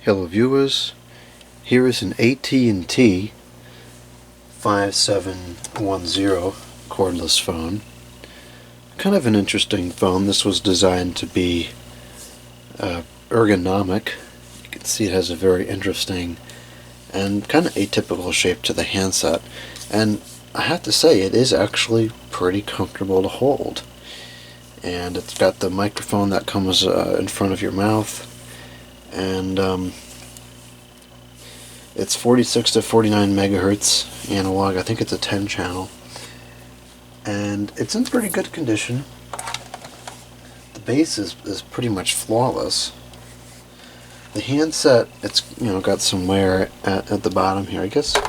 Hello viewers, here is an AT&T 5710 cordless phone. Kind of an interesting phone. This was designed to be ergonomic. You can see it has a very interesting and kind of atypical shape to the handset. And I have to say, it is actually pretty comfortable to hold. And it's got the microphone that comes in front of your mouth. And it's 46 to 49 megahertz analog. I think it's a 10 channel, and it's in pretty good condition. The base is pretty much flawless. The handset, it's got some wear at the bottom here. I guess I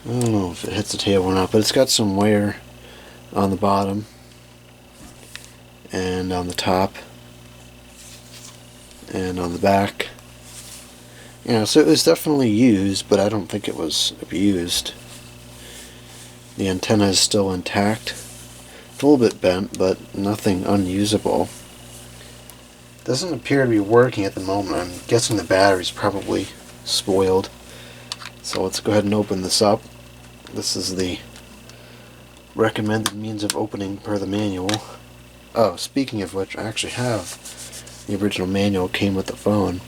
don't know if it hits the table or not, but it's got some wear on the bottom and on the top and on the back. So it was definitely used, but I don't think it was abused. The antenna is still intact. It's a little bit bent, but nothing unusable. Doesn't appear to be working at the moment. I'm guessing the battery's probably spoiled. So let's go ahead and open this up. This is the recommended means of opening per the manual. Oh, speaking of which, I actually have the original manual. Came with the phone.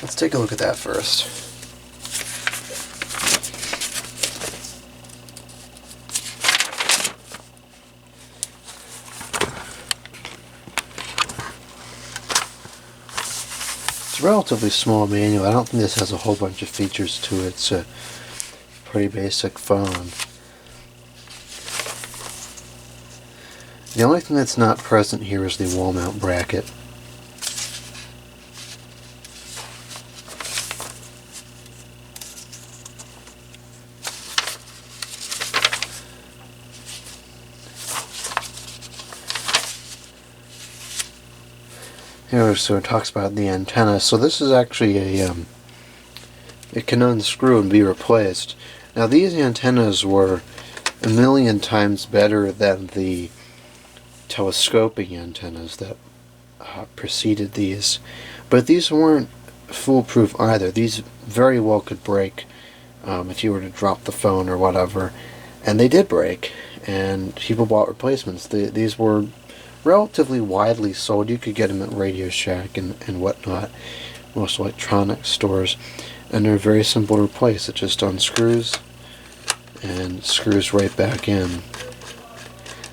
Let's take a look at that first. It's a relatively small manual. I don't think this has a whole bunch of features to it. It's a pretty basic phone. The only thing that's not present here is the wall mount bracket. Here, so it talks about the antenna. So this is actually it can unscrew and be replaced. Now these antennas were a million times better than the telescoping antennas that preceded these, but these weren't foolproof either. These very well could break if you were to drop the phone or whatever, and they did break, and people bought replacements. These were relatively widely sold. You could get them at Radio Shack and whatnot, most electronics stores, and they're very simple to replace. It just unscrews and screws right back in.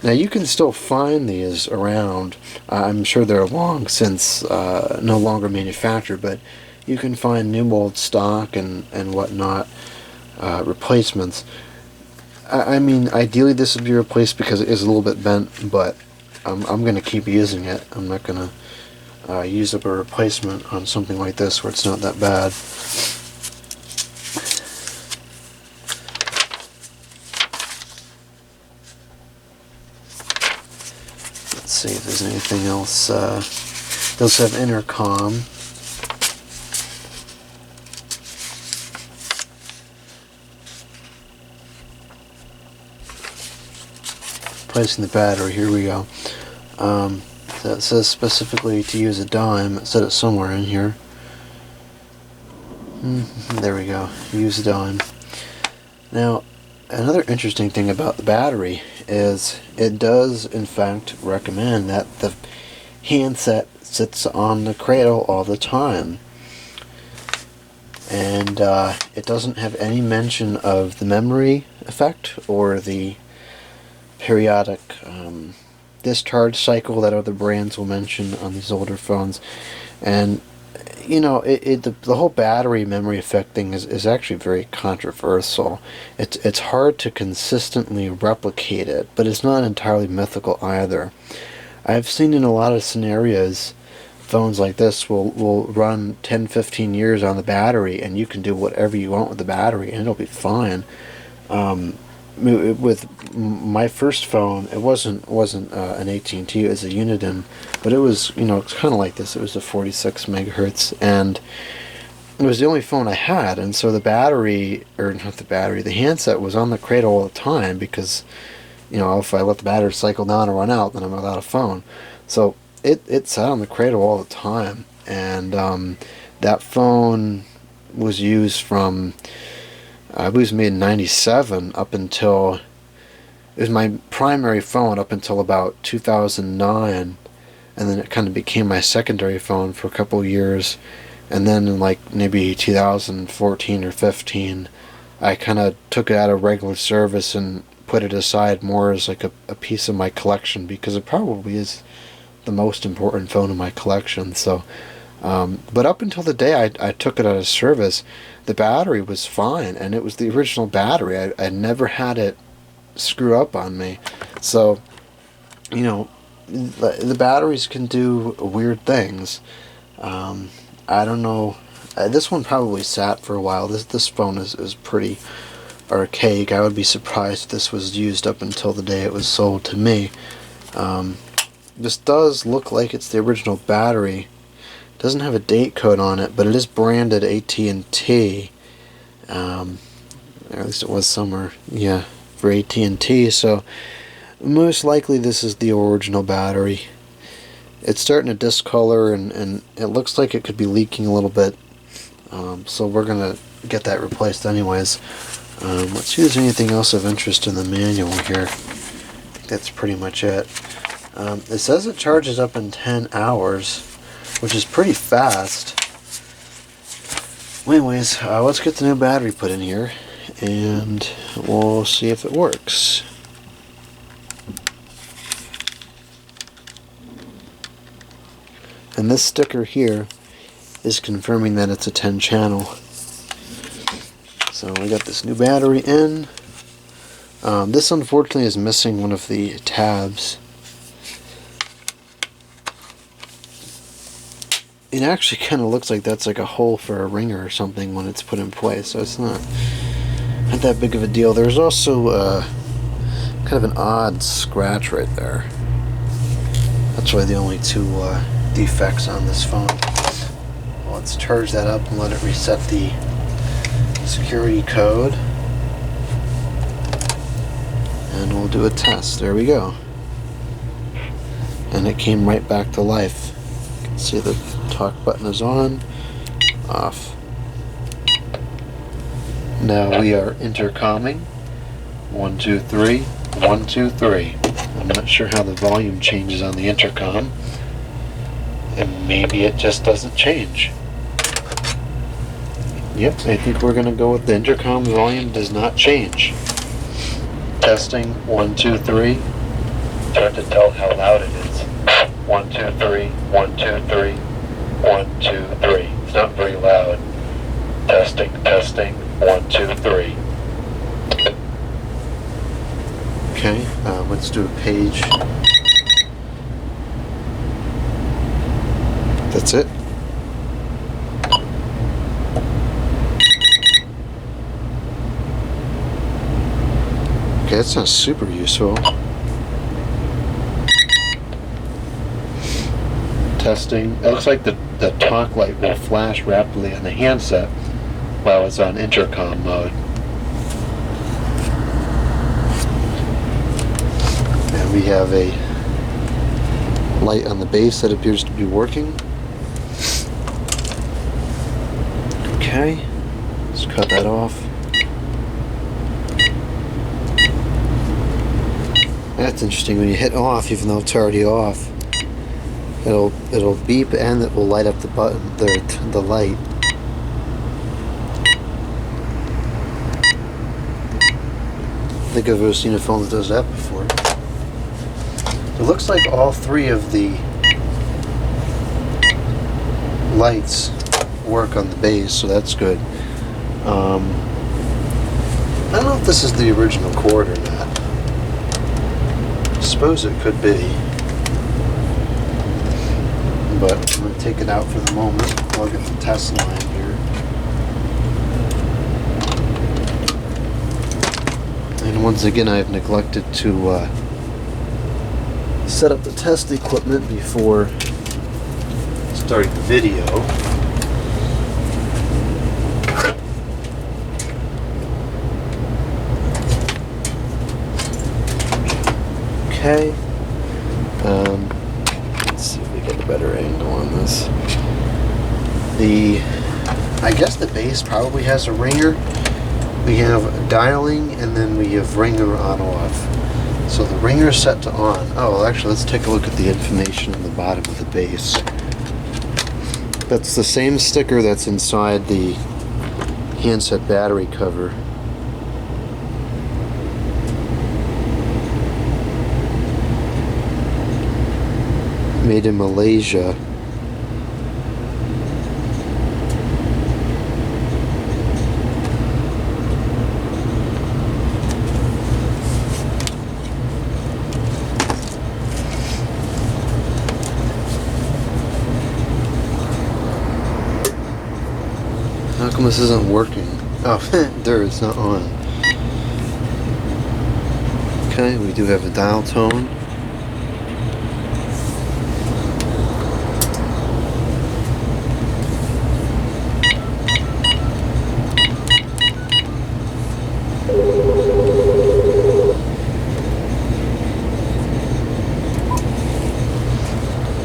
Now you can still find these around. I'm sure they're long since no longer manufactured, but you can find new old stock and whatnot, replacements. I mean, ideally this would be replaced because it is a little bit bent, but I'm going to keep using it. I'm not going to use up a replacement on something like this where it's not that bad. Let's see if there's anything else. It does have intercom. Placing the battery, here we go. That says specifically to use a dime. It said it somewhere in here. There we go. Use a dime. Now, another interesting thing about the battery is it does in fact recommend that the handset sits on the cradle all the time. And it doesn't have any mention of the memory effect or the periodic discharge cycle that other brands will mention on these older phones. And the whole battery memory effect thing is actually very controversial. It's hard to consistently replicate it, but it's not entirely mythical either. I've seen in a lot of scenarios phones like this will run 10-15 years on the battery, and you can do whatever you want with the battery and it'll be fine. With my first phone, it wasn't an AT&T, it was a Uniden, but it was it's kind of like this. It was a 46 megahertz, and it was the only phone I had, and so the handset was on the cradle all the time because if I let the battery cycle down or run out, then I'm without a phone. So it sat on the cradle all the time, and that phone was used from, I believe it was made in '97 up until, it was my primary phone up until about 2009, and then it kind of became my secondary phone for a couple of years, and then in like maybe 2014 or 15, I kind of took it out of regular service and put it aside more as like a piece of my collection, because it probably is the most important phone in my collection. So but up until the day I took it out of service, the battery was fine, and it was the original battery. I never had it screw up on me. So, you know, the batteries can do weird things. I don't know. This one probably sat for a while. This phone is pretty archaic. I would be surprised if this was used up until the day it was sold to me. This does look like it's the original battery. It doesn't have a date code on it, but it is branded AT&T. Or at least it was somewhere, yeah, for AT&T. So most likely this is the original battery. It's starting to discolor, and it looks like it could be leaking a little bit. So we're gonna get that replaced anyways. Let's see if there's anything else of interest in the manual here. I think that's pretty much it. It says it charges up in 10 hours, which is pretty fast. Anyways, let's get the new battery put in here, and we'll see if it works. And this sticker here is confirming that it's a 10 channel. So we got this new battery in. This unfortunately is missing one of the tabs. It actually kind of looks like that's like a hole for a ringer or something when it's put in place, so it's not that big of a deal. There's also kind of an odd scratch right there. That's really the only two defects on this phone. Well, let's charge that up and let it reset the security code, and we'll do a test. There we go, and it came right back to life. You can see the talk button is on, off. Now we are intercomming. 1 2 3 1 2 3. I'm not sure how the volume changes on the intercom, and maybe it just doesn't change. Yep, I think we're gonna go with the intercom volume does not change. Testing 1 2 3. It's hard to tell how loud it is. 1 2 3 1 2 3 1 2 3. It's not very loud. Testing 1 2 3. Okay, let's do a page. That's it. Okay, that's not super useful. Testing. It looks like the talk light will flash rapidly on the handset while it's on intercom mode. And we have a light on the base that appears to be working. Okay, let's cut that off. That's interesting. When you hit off, even though it's already off, it'll beep and it will light up the button, the light. I think I've ever seen a phone that does that before. It looks like all three of the lights work on the base, so that's good. I don't know if this is the original cord or not. I suppose it could be, but I'm going to take it out for the moment. Plug in the test line here. And once again, I've neglected to set up the test equipment before starting the video. Okay. Let's see if we settings. I guess the base probably has a ringer. We have dialing, and then we have ringer on off. So the ringer is set to on. Oh, well, actually, let's take a look at the information on the bottom of the base. That's the same sticker that's inside the handset battery cover. Made in Malaysia. How come this isn't working? Oh, there, it's not on. Okay, we do have a dial tone.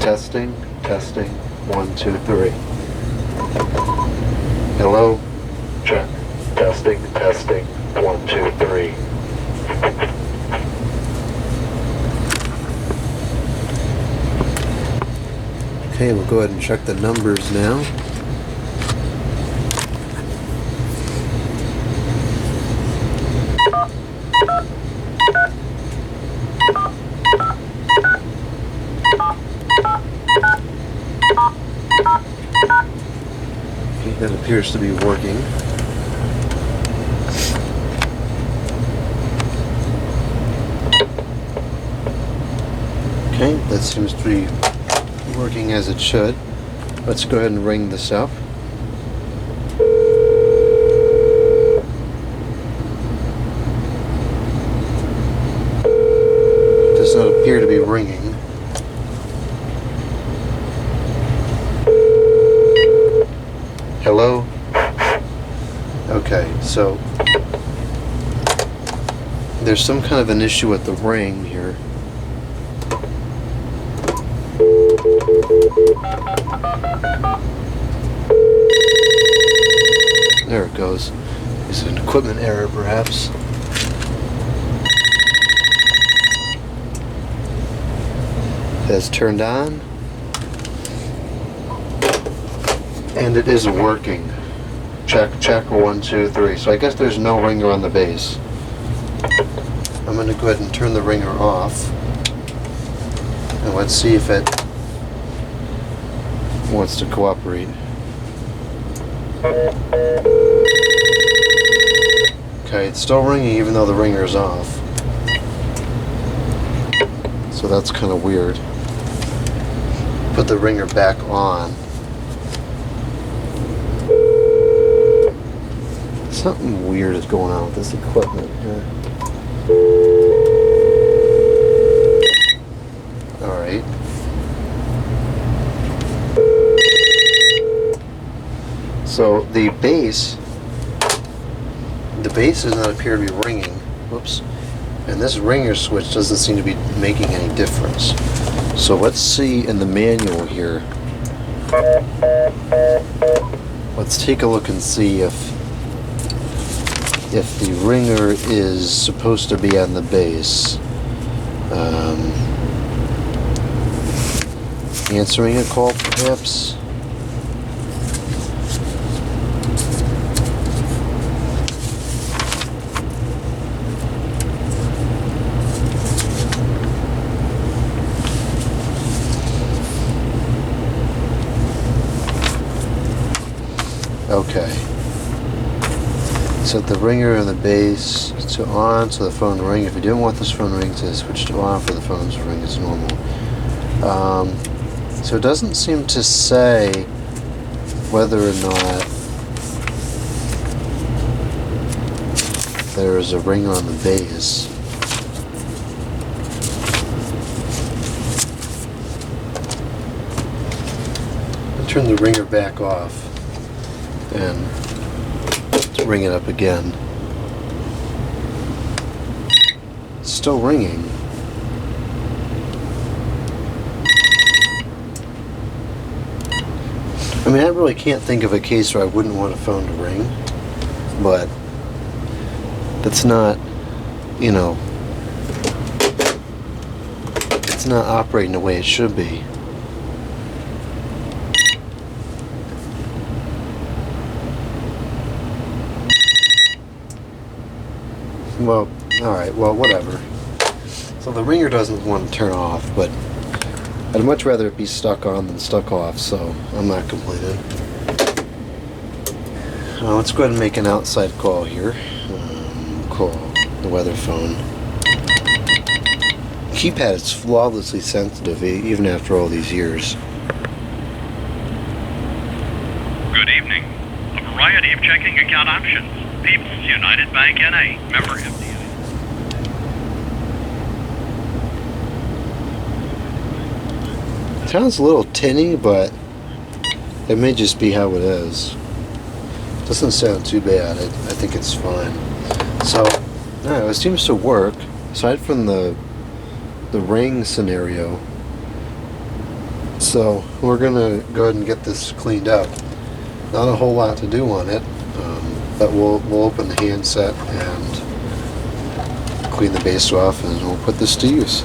Testing, testing, 1, 2, 3. Hello? Check. Testing, testing, 1, 2, 3. Okay, we'll go ahead and check the numbers now. Okay, that appears to be working. Okay, that seems to be working as it should. Let's go ahead and ring this up. Does not appear to be ringing. Hello? Okay, so there's some kind of an issue with the ring here. There it goes. It's an equipment error, perhaps. It has turned on. And it is working. Check, check, 1, 2, 3. So I guess there's no ringer on the base. I'm going to go ahead and turn the ringer off. And let's see if it wants to cooperate. Okay, it's still ringing even though the ringer is off. So that's kind of weird. Put the ringer back on. Something weird is going on with this equipment here. Alright. So the base does not appear to be ringing. Whoops. And this ringer switch doesn't seem to be making any difference. So let's see in the manual here. Let's take a look and see if the ringer is supposed to be on the base. Answering a call, perhaps? Okay. Set the ringer on the base to on so the phone ring. If you didn't want this phone ring to switch to on for the phone's ring as normal. So it doesn't seem to say whether or not there is a ringer on the base. I'll turn the ringer back off and ring it up again. It's still ringing. I mean, I really can't think of a case where I wouldn't want a phone to ring, but it's not, you know, it's not operating the way it should be. Well, alright, well, whatever. So the ringer doesn't want to turn off, but I'd much rather it be stuck on than stuck off, so I'm not complaining. Let's go ahead and make an outside call here. Call the weather phone. Keypad is flawlessly sensitive, even after all these years. Good evening. A variety of checking account options. People's United Bank N.A. Member FDIC. Sounds a little tinny, but it may just be how it is. Doesn't sound too bad. I think it's fine. So, alright, it seems to work. Aside from the ring scenario. So we're gonna go ahead and get this cleaned up. Not a whole lot to do on it, but we'll open the handset and clean the base off, and we'll put this to use.